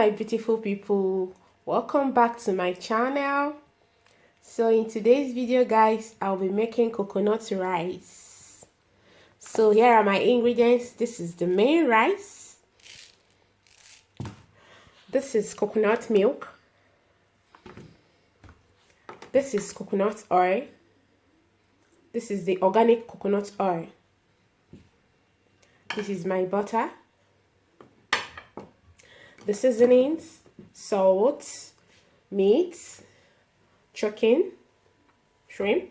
my beautiful people, welcome back to my channel. So in today's video guys, I'll be making coconut rice. So here are my ingredients. This is the main rice. This is coconut milk. This is coconut oil. This is the organic coconut oil. This is my butter. The seasonings, salt, meat, chicken, shrimp.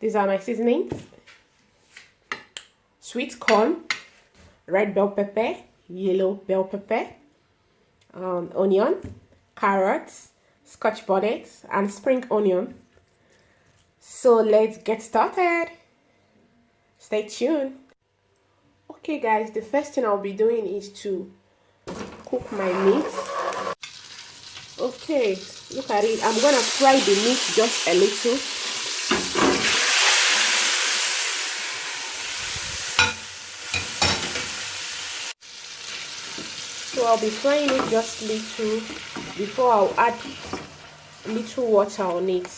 These are my seasonings. Sweet corn, red bell pepper, yellow bell pepper, onion, carrots, scotch bonnet, and spring onion. So let's get started. Stay tuned. Okay guys, the first thing I'll be doing is to cook my meat. Okay, look at it. I'm gonna fry the meat just a little. So I'll be frying it just little before I'll add little water on it.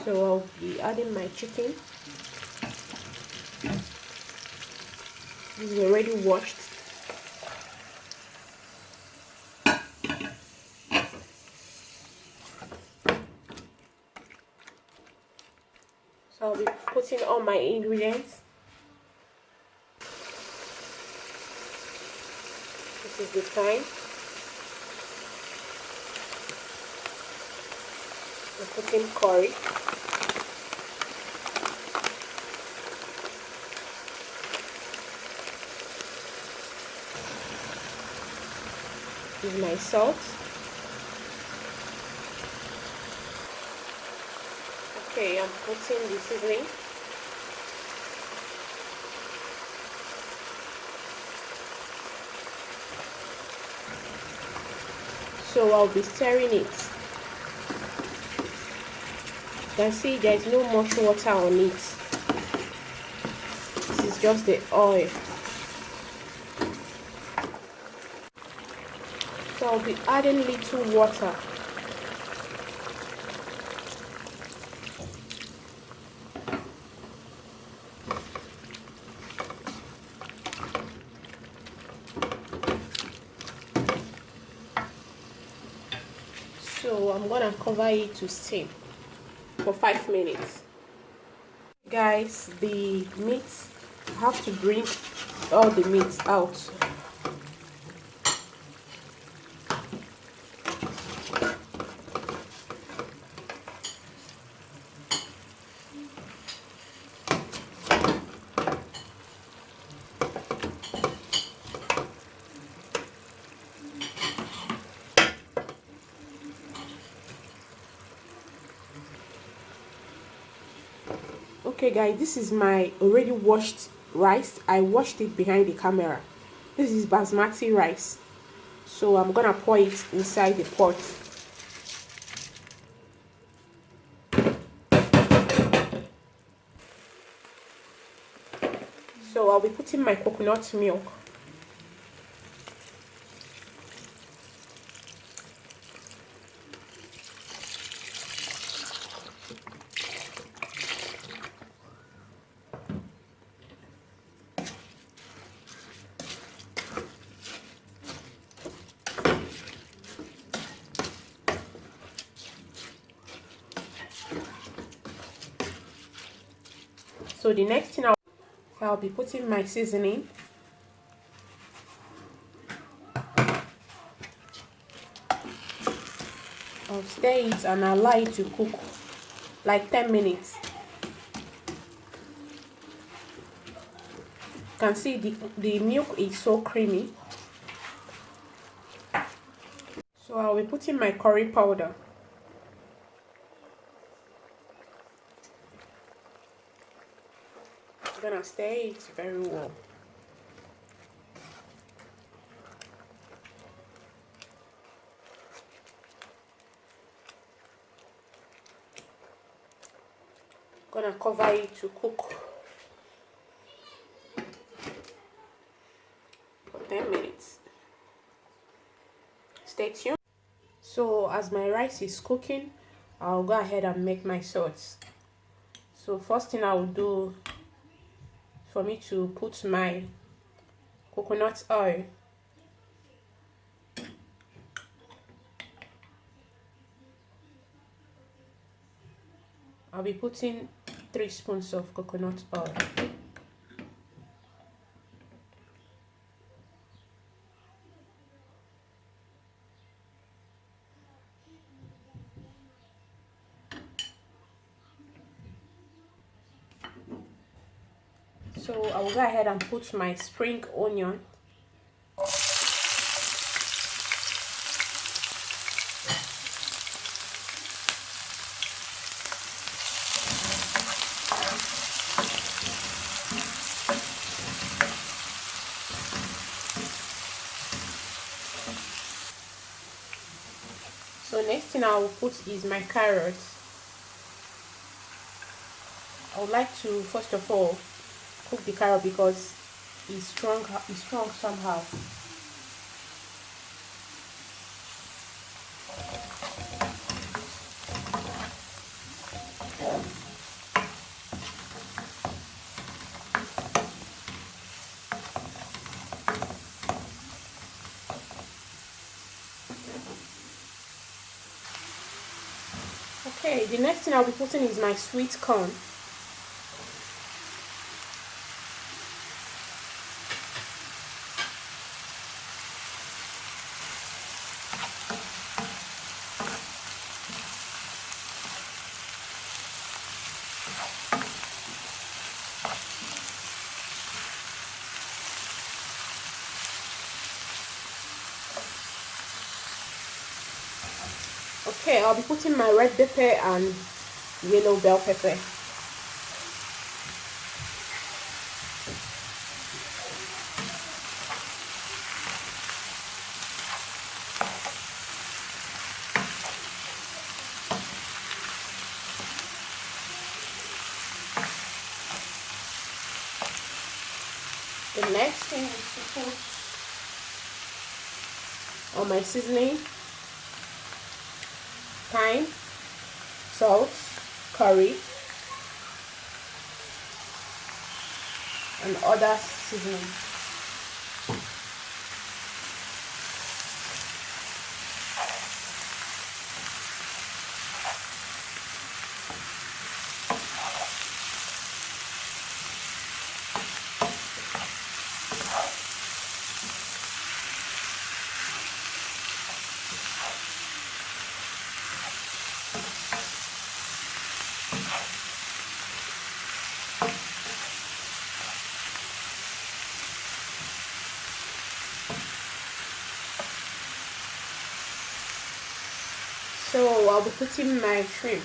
So I'll be adding my chicken. This is already washed. So I'll be putting all my ingredients. This is the thyme. I'm putting curry. This is my salt. Okay, I'm putting the seasoning. So I'll be stirring it. You can see there's no much water on it. This is just the oil. So I'll be adding little water. So I'm gonna cover it to steam for 5 minutes. Guys, the meat, I have to bring all the meat out. Okay guys, this is my already washed rice. I washed it behind the camera. This is basmati rice. So I'm gonna pour it inside the pot. So I'll be putting my coconut milk. So the next thing I'll be putting my seasoning. I'll stir it and allow it to cook like 10 minutes. You can see the milk is so creamy. So I'll be putting my curry powder. I'm gonna stir it very well. Gonna cover it to cook. stay tuned. So as my rice is cooking, I'll go ahead and make my sauce. So first thing I will do for me to put my coconut oil. I'll be putting 3 spoons of coconut oil. So I will go ahead and put my spring onion. So next thing I will put is my carrots. I would like to first of all cook the carrot because it's strong somehow. Okay, the next thing I'll be putting is my sweet corn. Okay, I'll be putting my red pepper and yellow bell pepper. The next thing is to put on my seasoning: thyme, salt, curry, and other seasoning. So I'll be putting my shrimp.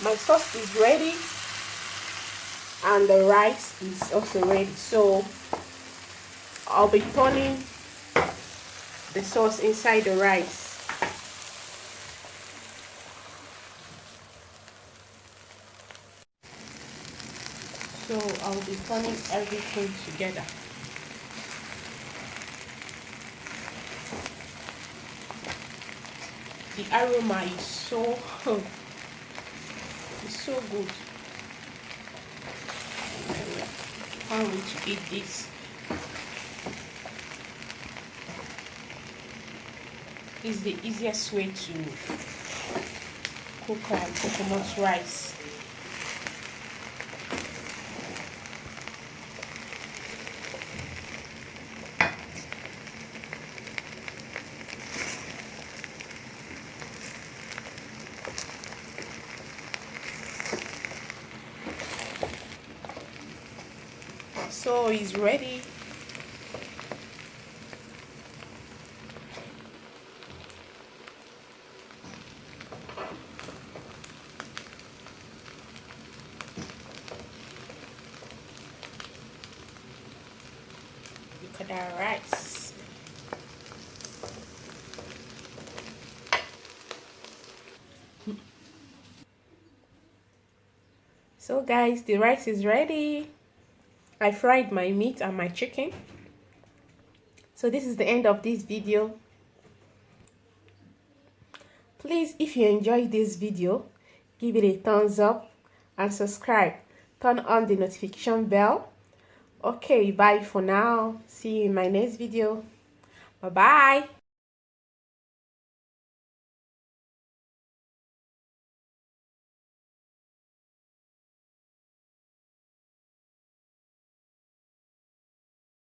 My sauce is ready and the rice is also ready. So I'll be turning the sauce inside the rice. So I'll be turning everything together. The aroma is so it's so good. I can't wait to eat this. It's the easiest way to cook coconut rice. So it's ready. our rice. So guys, the rice is ready. I fried my meat and my chicken. So this is the end of this video. Please, if you enjoyed this video, give it a thumbs up and subscribe. Turn on the notification bell. Okay, bye for now. See you in my next video. Bye bye.